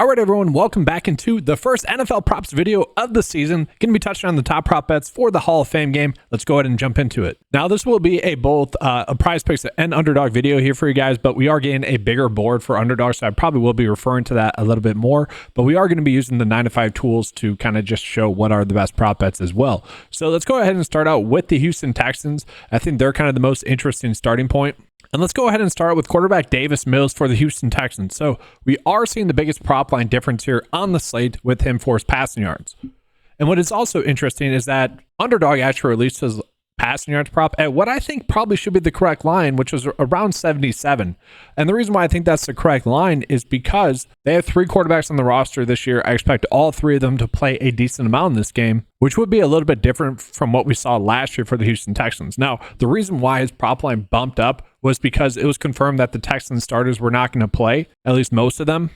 All right, everyone, welcome back into the first NFL props video of the season. Going to be touching on the top prop bets for the Hall of Fame game. Let's go ahead and jump into it. Now, this will be both a PrizePicks and Underdog video here for you guys, but we are getting a bigger board for Underdog, so I probably will be referring to that a little bit more, but we are going to be using the 9-to-5 tools to kind of just show what are the best prop bets as well. So let's go ahead and start out with the Houston Texans. I think they're kind of the most interesting starting point. And let's go ahead and start with quarterback Davis Mills for the Houston Texans. So we are seeing the biggest prop line difference here on the slate with him for his passing yards. And what is also interesting is that Underdog actually released his passing yards prop at what I think probably should be the correct line, which was around 77. And the reason why I think that's the correct line is because they have 3 quarterbacks on the roster this year. I expect all 3 of them to play a decent amount in this game, which would be a little bit different from what we saw last year for the Houston Texans. Now, the reason why his prop line bumped up was because it was confirmed that the Texans starters were not going to play, at least most of them,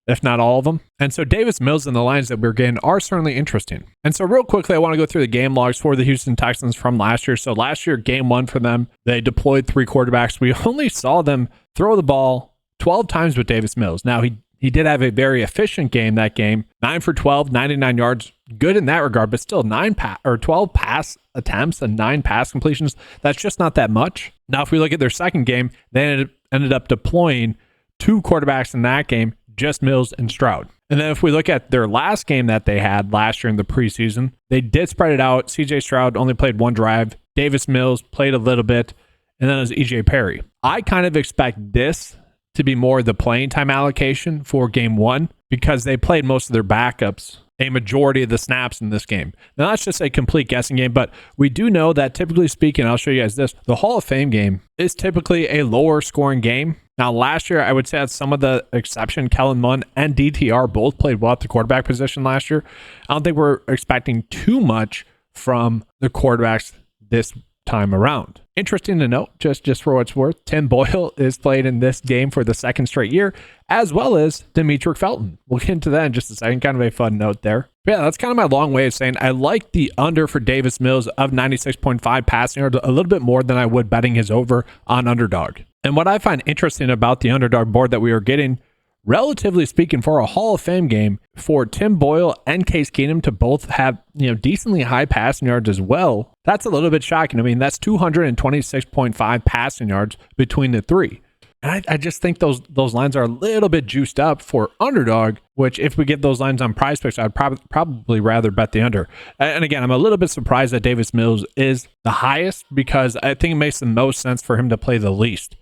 if not all of them. And so Davis Mills and the lines that we're getting are certainly interesting. And so real quickly, I want to go through the game logs for the Houston Texans from last year. So last year, game 1 for them, they deployed 3 quarterbacks. We only saw them throw the ball 12 times with Davis Mills. Now, he did have a very efficient game that game, 9 for 12, 99 yards, good in that regard, but still 12 pass attempts and 9 pass completions. That's just not that much. Now, if we look at their second game, they ended up deploying 2 quarterbacks in that game, just Mills and Stroud. And then if we look at their last game that they had last year in the preseason, they did spread it out. CJ Stroud only played 1 drive. Davis Mills played a little bit. And then it was EJ Perry. I kind of expect this to be more the playing time allocation for game 1 because they played most of their backups a majority of the snaps in this game. Now, that's just a complete guessing game, but we do know that typically speaking, I'll show you guys this, the Hall of Fame game is typically a lower scoring game. Now, last year, I would say that's some of the exception. Kellen Mond and DTR both played well at the quarterback position last year. I don't think we're expecting too much from the quarterbacks this time around. Interesting to note, just for what it's worth, Tim Boyle is played in this game for the 2nd straight year, as well as Demetric Felton. We'll get into that in just a second. Kind of a fun note there. But yeah, that's kind of my long way of saying I like the under for Davis Mills of 96.5 passing yards a little bit more than I would betting his over on Underdog. And what I find interesting about the Underdog board that we are getting, relatively speaking, for a Hall of Fame game, for Tim Boyle and Case Keenum to both have, decently high passing yards as well, that's a little bit shocking. I mean, that's 226.5 passing yards between the 3. And I just think those lines are a little bit juiced up for Underdog, which if we get those lines on PrizePicks, I'd probably rather bet the under. And again, I'm a little bit surprised that Davis Mills is the highest because I think it makes the most sense for him to play the least,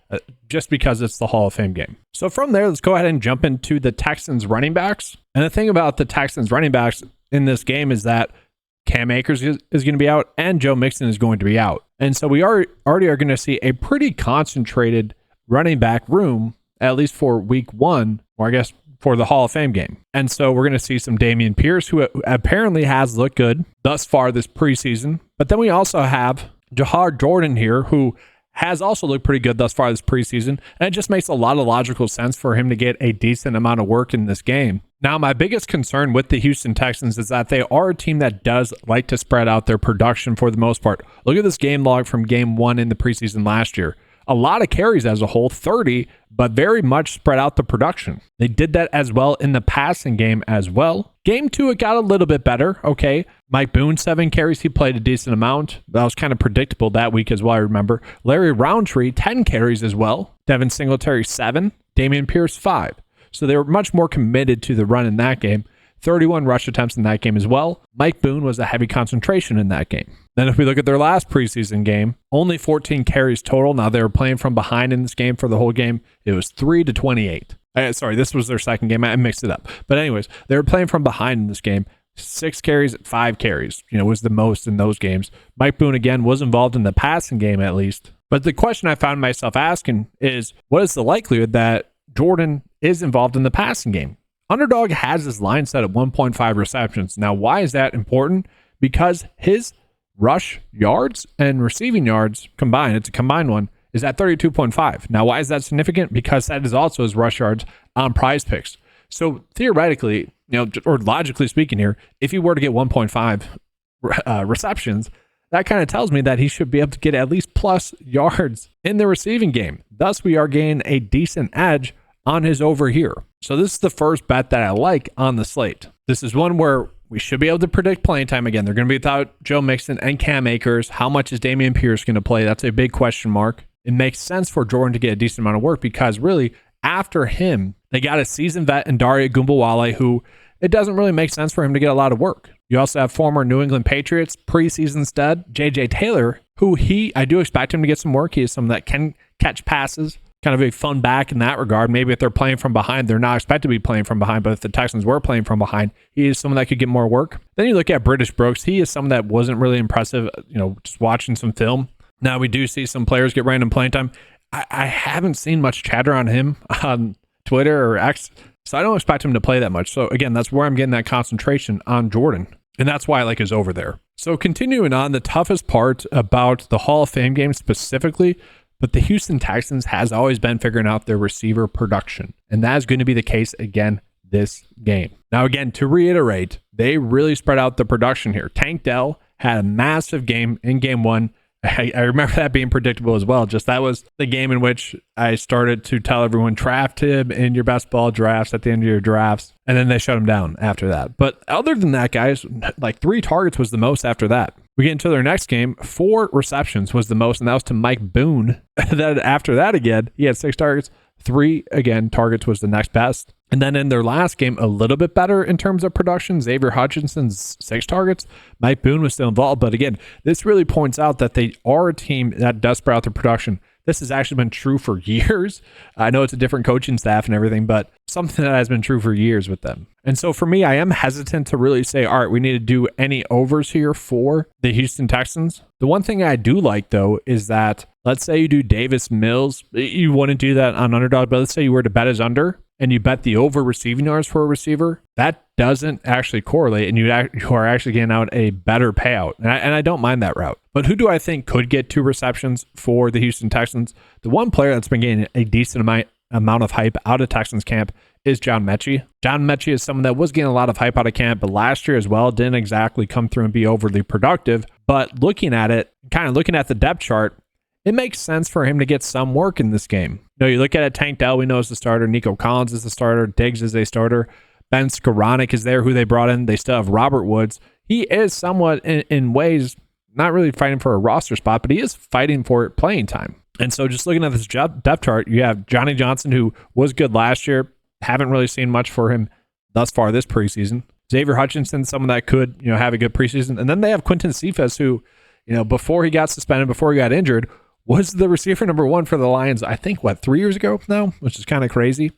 just because it's the Hall of Fame game. So from there, let's go ahead and jump into the Texans running backs. And the thing about the Texans running backs in this game is that Cam Akers is going to be out and Joe Mixon is going to be out. And so we already are going to see a pretty concentrated running back room, at least for week 1, or I guess for the Hall of Fame game. And so we're going to see some Dameon Pierce, who apparently has looked good thus far this preseason. But then we also have Jahwar Jordan here, who has also looked pretty good thus far this preseason. And it just makes a lot of logical sense for him to get a decent amount of work in this game. Now, my biggest concern with the Houston Texans is that they are a team that does like to spread out their production for the most part. Look at this game log from game 1 in the preseason last year. A lot of carries as a whole, 30, but very much spread out the production. They did that as well in the passing game as well. Game 2, it got a little bit better. Okay, Mike Boone, 7 carries. He played a decent amount. That was kind of predictable that week as well, I remember. Larry Roundtree, 10 carries as well. Devin Singletary, 7. Dameon Pierce, 5. So they were much more committed to the run in that game. 31 rush attempts in that game as well. Mike Boone was a heavy concentration in that game. Then if we look at their last preseason game, only 14 carries total. Now they were playing from behind in this game for the whole game. It was 3-28. Sorry, this was their second game. I mixed it up. But anyways, they were playing from behind in this game. 6 carries, 5 carries, was the most in those games. Mike Boone, again, was involved in the passing game at least. But the question I found myself asking is, what is the likelihood that Jordan is involved in the passing game? Underdog has his line set at 1.5 receptions. Now, why is that important? Because his rush yards and receiving yards combined, it's a combined one, is at 32.5. Now, why is that significant? Because that is also his rush yards on PrizePicks. So theoretically, or logically speaking here, if he were to get 1.5 receptions, that kind of tells me that he should be able to get at least plus yards in the receiving game. Thus, we are gaining a decent edge on his over here. So this is the first bet that I like on the slate. This is one where we should be able to predict playing time again. They're going to be without Joe Mixon and Cam Akers. How much is Dameon Pierce going to play? That's a big question mark. It makes sense for Jordan to get a decent amount of work because really after him, they got a seasoned vet in Daria Gumbawale who it doesn't really make sense for him to get a lot of work. You also have former New England Patriots preseason stud J.J. Taylor, who I do expect him to get some work. He is someone that can catch passes, kind of a fun back in that regard. Maybe if they're playing from behind, they're not expected to be playing from behind, but if the Texans were playing from behind, he is someone that could get more work. Then you look at British Brooks. He is someone that wasn't really impressive, just watching some film. Now we do see some players get random playing time. I haven't seen much chatter on him on Twitter or X, so I don't expect him to play that much. So again, that's where I'm getting that concentration on Jordan. And that's why I like his over there. So continuing on, the toughest part about the Hall of Fame game specifically, but the Houston Texans has always been figuring out their receiver production. And that is going to be the case again this game. Now again, to reiterate, they really spread out the production here. Tank Dell had a massive game in game one. I remember that being predictable as well. Just that was the game in which I started to tell everyone draft him in your best ball drafts at the end of your drafts. And then they shut him down after that. But other than that, guys, like 3 targets was the most after that. We get into their next game. 4 receptions was the most, and that was to Mike Boone. Then after that again, he had 6 targets. 3, again, targets was the next best. And then in their last game, a little bit better in terms of production. Xavier Hutchinson's 6 targets. Mike Boone was still involved. But again, this really points out that they are a team that does spread out their production. This has actually been true for years. I know it's a different coaching staff and everything, but something that has been true for years with them. And so for me, I am hesitant to really say, all right, we need to do any overs here for the Houston Texans. The one thing I do like, though, is that let's say you do Davis Mills. You wouldn't do that on Underdog, but let's say you were to bet his under and you bet the over receiving yards for a receiver. That doesn't actually correlate, and you are actually getting out a better payout. And I don't mind that route. But who do I think could get 2 receptions for the Houston Texans? The one player that's been getting a decent amount of hype out of Texans camp is John Mechie. John Mechie is someone that was getting a lot of hype out of camp, but last year as well didn't exactly come through and be overly productive. But looking at it, kind of looking at the depth chart, it makes sense for him to get some work in this game. You look at it, Tank Dell, we know is the starter. Nico Collins is the starter. Diggs is a starter. Ben Skoranek is there, who they brought in. They still have Robert Woods. He is somewhat, in ways, not really fighting for a roster spot, but he is fighting for playing time. And so just looking at this depth chart, you have Johnny Johnson, who was good last year. Haven't really seen much for him thus far this preseason. Xavier Hutchinson, someone that could have a good preseason. And then they have Quinton Cephas, who, before he got suspended, before he got injured, was the receiver number 1 for the Lions, I think, 3 years ago now, which is kind of crazy.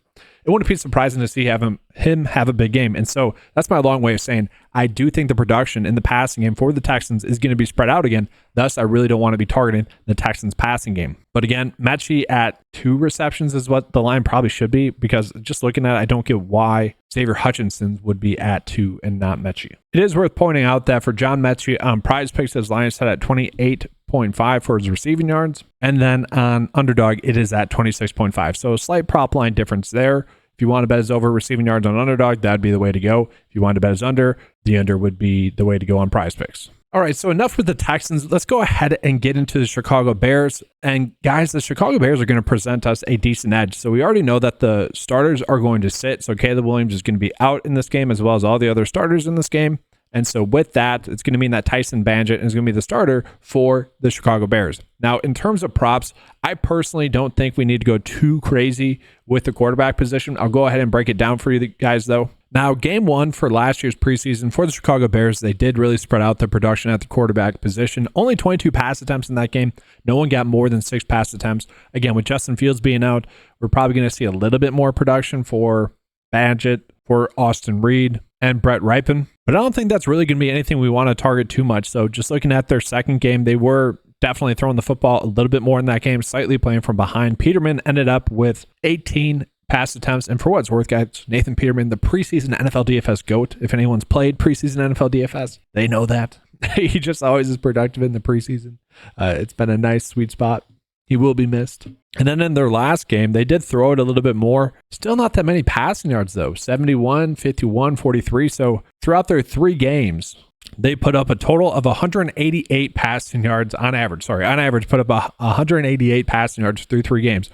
It wouldn't be surprising to see him have a big game. And so that's my long way of saying I do think the production in the passing game for the Texans is going to be spread out again. Thus, I really don't want to be targeting the Texans passing game. But again, Mechie at 2 receptions is what the line probably should be, because just looking at it, I don't get why Xavier Hutchinson would be at 2 and not Mechie. It is worth pointing out that for John Mechie, PrizePicks, his line is set at 28.5 for his receiving yards. And then on Underdog, it is at 26.5. So a slight prop line difference there. If you want to bet his over receiving yards on Underdog, that'd be the way to go. If you want to bet his under, the under would be the way to go on PrizePicks. All right, so enough with the Texans. Let's go ahead and get into the Chicago Bears. And guys, the Chicago Bears are going to present us a decent edge. So we already know that the starters are going to sit. So Caleb Williams is going to be out in this game, as well as all the other starters in this game. And so with that, it's going to mean that Tyson Bagent is going to be the starter for the Chicago Bears. Now, in terms of props, I personally don't think we need to go too crazy with the quarterback position. I'll go ahead and break it down for you guys, though. Now, game 1 for last year's preseason for the Chicago Bears, they did really spread out the production at the quarterback position. Only 22 pass attempts in that game. No one got more than 6 pass attempts. Again, with Justin Fields being out, we're probably going to see a little bit more production for Bagent, for Austin Reed, and Brett Rypien. But I don't think that's really going to be anything we want to target too much. So just looking at their second game, they were definitely throwing the football a little bit more in that game, slightly playing from behind. Peterman ended up with 18 pass attempts. And for what it's worth, guys, Nathan Peterman, the preseason NFL DFS GOAT. If anyone's played preseason NFL DFS, they know that. He just always is productive in the preseason. It's been a nice, sweet spot. He will be missed. And then in their last game, they did throw it a little bit more. Still not that many passing yards, though. 71, 51, 43. So throughout their 3 games, they put up a total of 188 passing yards on average. On average, put up 188 passing yards through 3 games.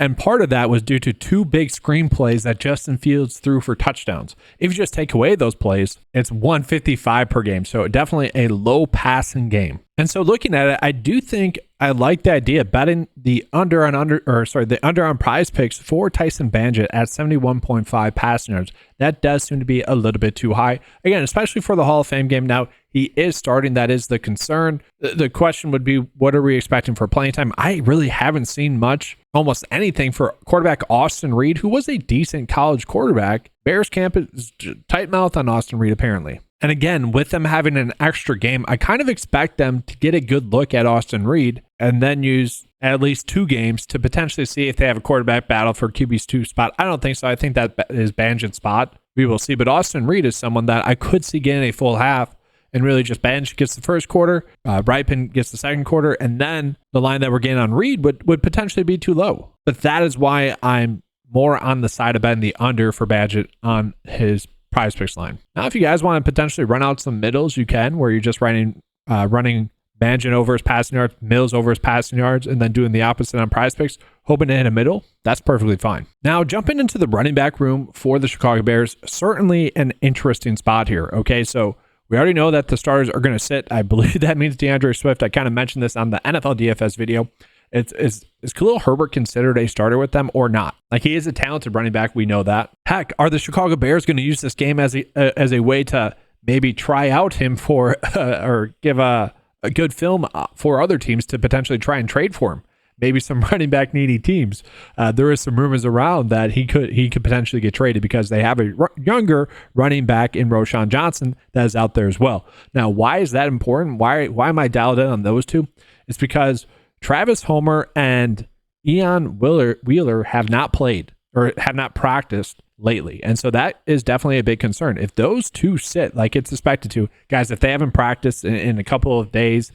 And part of that was due to 2 big screen plays that Justin Fields threw for touchdowns. If you just take away those plays, it's 155 per game. So definitely a low passing game. And so looking at it, I do think I like the idea of betting the under on PrizePicks for Tyson Bagent at 71.5 passing yards. That does seem to be a little bit too high. Again, especially for the Hall of Fame game. Now, he is starting. That is the concern. The question would be, what are we expecting for playing time? I really haven't seen much, almost anything for quarterback Austin Reed, who was a decent college quarterback. Bears camp is tight mouth on Austin Reed, apparently. And again, with them having an extra game, I kind of expect them to get a good look at Austin Reed and then use at least 2 games to potentially see if they have a quarterback battle for QB's 2 spot. I don't think so. I think that is Bagent's spot. We will see. But Austin Reed is someone that I could see getting a full half, and really just Bagent gets the first quarter, Ripon gets the second quarter, and then the line that we're getting on Reed would potentially be too low. But that is why I'm more on the side of betting the under for Bagent on his PrizePicks line. Now, if you guys want to potentially run out some middles, you can, where you're just running Bagent over his passing yards, Mills over his passing yards, and then doing the opposite on PrizePicks, hoping to hit a middle. That's perfectly fine. Now, jumping into the running back room for the Chicago Bears, certainly an interesting spot here. Okay, so we already know that the starters are going to sit. I believe that means DeAndre Swift. I kind of mentioned this on the NFL DFS video. Is Khalil Herbert considered a starter with them or not? Like, he is a talented running back. We know that. Heck, are the Chicago Bears going to use this game as a way to maybe try out him for or give a good film for other teams to potentially try and trade for him? Maybe some running back needy teams. There is some rumors around that he could potentially get traded because they have a younger running back in Roschon Johnson that is out there as well. Now, why is that important? Why am I dialed in on those two? It's because Travis Homer and Eon Wheeler have not played or have not practiced lately. And so that is definitely a big concern. If those two sit like it's expected to, guys, if they haven't practiced in a couple of days,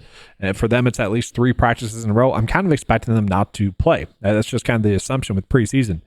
for them it's at least 3 practices in a row, I'm kind of expecting them not to play. That's just kind of the assumption with preseason.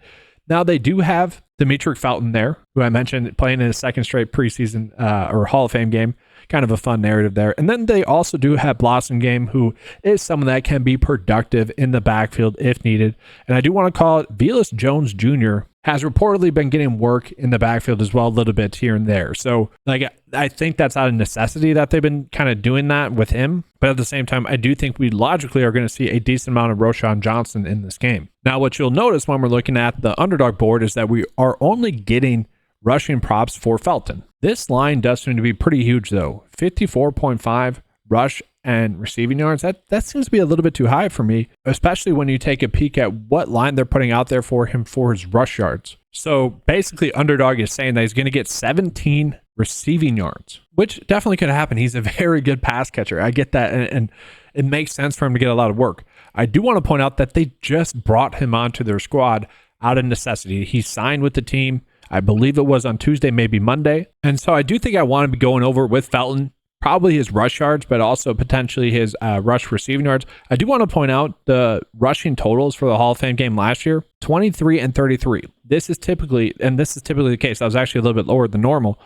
Now, they do have Demetric Felton there, who I mentioned playing in his second straight preseason or Hall of Fame game. Kind of a fun narrative there. And then they also do have Blossomgame, who is someone that can be productive in the backfield if needed. And I do want to call it Velus Jones Jr. has reportedly been getting work in the backfield as well, a little bit here and there. So like, I think that's out of necessity that they've been kind of doing that with him. But at the same time, I do think we logically are going to see a decent amount of Roschon Johnson in this game. Now, what you'll notice when we're looking at the underdog board is that we are only getting rushing props for Felton. This line does seem to be pretty huge, though. 54.5 rush and receiving yards. That seems to be a little bit too high for me, especially when you take a peek at what line they're putting out there for him for his rush yards. So basically, underdog is saying that he's going to get 17 receiving yards, which definitely could happen. He's a very good pass catcher. I get that, and it makes sense for him to get a lot of work. I do want to point out that they just brought him onto their squad out of necessity. He signed with the team. I believe it was on Tuesday, maybe Monday. And so I do think I want to be going over with Felton, probably his rush yards, but also potentially his rush receiving yards. I do want to point out the rushing totals for the Hall of Fame game last year, 23 and 33. This is typically the case. I was actually a little bit lower than normal.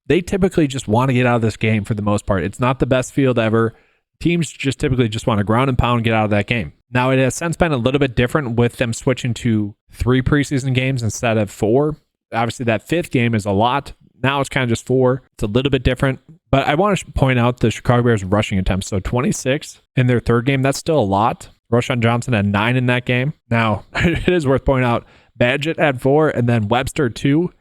They typically just want to get out of this game for the most part. It's not the best field ever. Teams just typically just want to ground and pound and get out of that game. Now, it has since been a little bit different with them switching to 3 preseason games instead of 4. Obviously, that 5th game is a lot. Now it's kind of just 4. It's a little bit different. But I want to point out the Chicago Bears rushing attempts. So 26 in their 3rd game. That's still a lot. Roschon Johnson had 9 in that game. Now, it is worth pointing out, Bagent had 4, and then Webster 2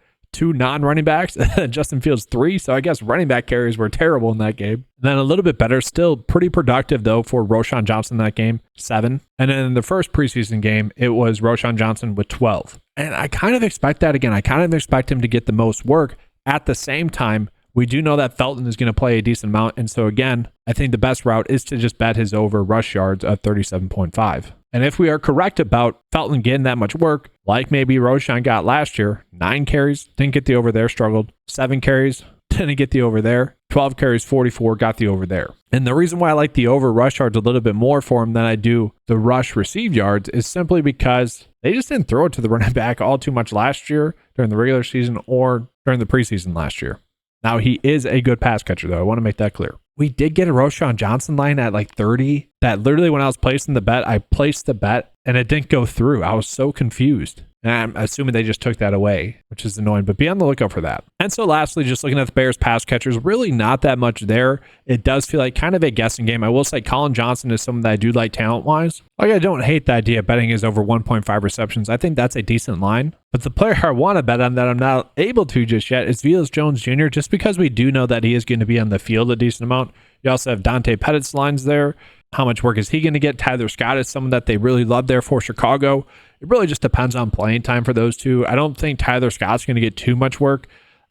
non-running backs, and Justin Fields 3. So I guess running back carries were terrible in that game. And then a little bit better, still pretty productive though for Roschon Johnson in that game, 7. And then in the first preseason game, it was Roschon Johnson with 12. And I kind of expect that again. I kind of expect him to get the most work. At the same time, we do know that Felton is going to play a decent amount. And so again, I think the best route is to just bet his over rush yards at 37.5. And if we are correct about Felton getting that much work, like maybe Roschon got last year, 9 carries, didn't get the over there, struggled. 7 carries, didn't get the over there. 12 carries, 44, got the over there. And the reason why I like the over rush yards a little bit more for him than I do the rush received yards is simply because they just didn't throw it to the running back all too much last year during the regular season or during the preseason last year. Now, he is a good pass catcher, though. I want to make that clear. We did get a Roschon Johnson line at like 30 that literally when I was placing the bet, I placed the bet and it didn't go through. I was so confused. And I'm assuming they just took that away, which is annoying, but be on the lookout for that. And so lastly, just looking at the Bears pass catchers, really not that much there. It does feel like kind of a guessing game. I will say Colin Johnson is someone that I do like talent-wise. Like, I don't hate the idea of betting his over 1.5 receptions. I think that's a decent line. But the player I want to bet on that I'm not able to just yet is Velus Jones Jr., just because we do know that he is going to be on the field a decent amount. You also have Dante Pettit's lines there. How much work is he going to get? Tyler Scott is someone that they really love there for Chicago. It really just depends on playing time for those two. I don't think Tyler Scott's going to get too much work.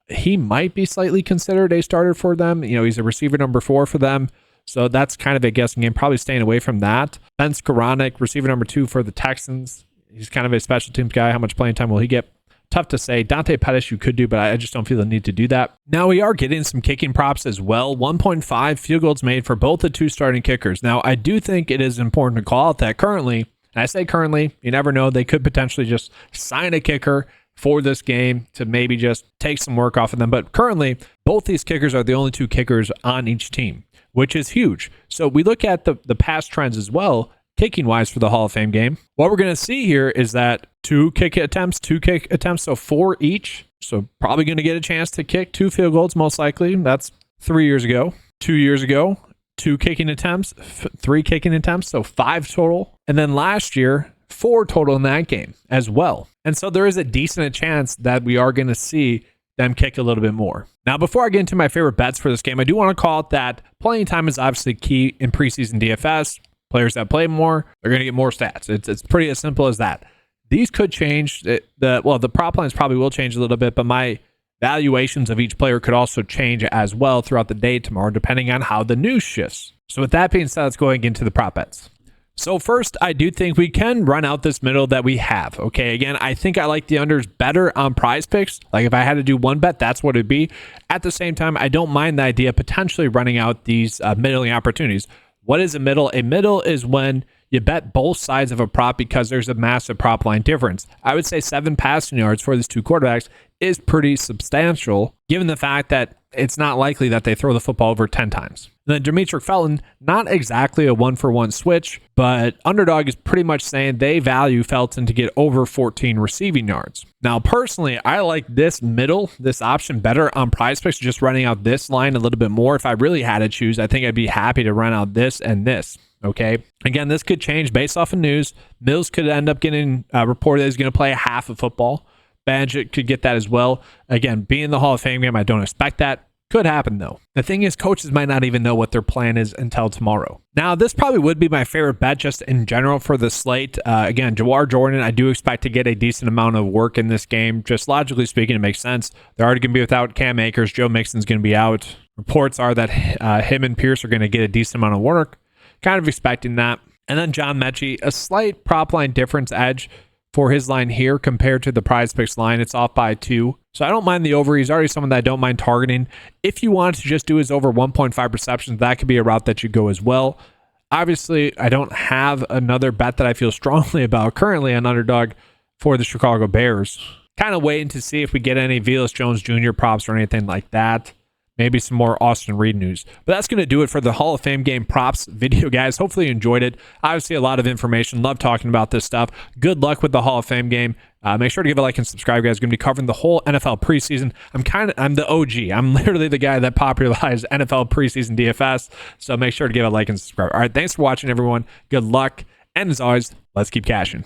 He might be slightly considered a starter for them. You know, he's a receiver number 4 for them. So that's kind of a guessing game. Probably staying away from that. Ben Skoranek, receiver number 2 for the Texans. He's kind of a special teams guy. How much playing time will he get? Tough to say. Dante Pettis you could do, but I just don't feel the need to do that. Now we are getting some kicking props as well. 1.5 field goals made for both the 2 starting kickers. Now I do think it is important to call out that currently, and I say currently, you never know, they could potentially just sign a kicker for this game to maybe just take some work off of them. But currently, both these kickers are the only 2 kickers on each team, which is huge. So we look at the past trends as well, kicking wise for the Hall of Fame game. What we're going to see here is that 2 kick attempts, so 4 each. So probably going to get a chance to kick 2 field goals, most likely. That's 3 years ago. 2 years ago, 2 kicking attempts, 3 kicking attempts, so 5 total. And then last year, 4 total in that game as well. And so there is a decent chance that we are going to see them kick a little bit more. Now, before I get into my favorite bets for this game, I do want to call out that playing time is obviously key in preseason DFS. Players that play more are going to get more stats. It's pretty as simple as that. These could change. The prop lines probably will change a little bit, but my valuations of each player could also change as well throughout the day tomorrow, depending on how the news shifts. So with that being said, let's go into the prop bets. So first, I do think we can run out this middle that we have. Okay, again, I think I like the unders better on PrizePicks. Like if I had to do one bet, that's what it'd be. At the same time, I don't mind the idea of potentially running out these middling opportunities. What is a middle? A middle is when you bet both sides of a prop because there's a massive prop line difference. I would say 7 passing yards for these 2 quarterbacks is pretty substantial, given the fact that it's not likely that they throw the football over 10 times. And then Demetric Felton, not exactly a 1-for-1 switch, but Underdog is pretty much saying they value Felton to get over 14 receiving yards. Now, personally, I like this option better on PrizePicks, just running out this line a little bit more. If I really had to choose, I think I'd be happy to run out this and this. Okay. Again, this could change based off of news. Mills could end up getting reported that he's going to play half of football. Bagent could get that as well. Again, being the Hall of Fame game, I don't expect that. Could happen though. The thing is, coaches might not even know what their plan is until tomorrow. Now, this probably would be my favorite bet just in general for the slate. Again, Jahwar Jordan, I do expect to get a decent amount of work in this game. Just logically speaking, it makes sense. They're already going to be without Cam Akers. Joe Mixon's going to be out. Reports are that him and Pierce are going to get a decent amount of work. Kind of expecting that. And then John Mechie, a slight prop line difference edge for his line here compared to the PrizePicks line. It's off by 2. So I don't mind the over. He's already someone that I don't mind targeting. If you want to just do his over 1.5 receptions, that could be a route that you go as well. Obviously, I don't have another bet that I feel strongly about currently on Underdog for the Chicago Bears. Kind of waiting to see if we get any Velus Jones Jr. props or anything like that. Maybe some more Austin Reed news. But that's going to do it for the Hall of Fame game props video, guys. Hopefully you enjoyed it. Obviously, a lot of information. Love talking about this stuff. Good luck with the Hall of Fame game. Make sure to give a like and subscribe, guys. Going to be covering the whole NFL preseason. I'm the OG. I'm literally the guy that popularized NFL preseason DFS. So make sure to give a like and subscribe. All right, thanks for watching, everyone. Good luck. And as always, let's keep cashing.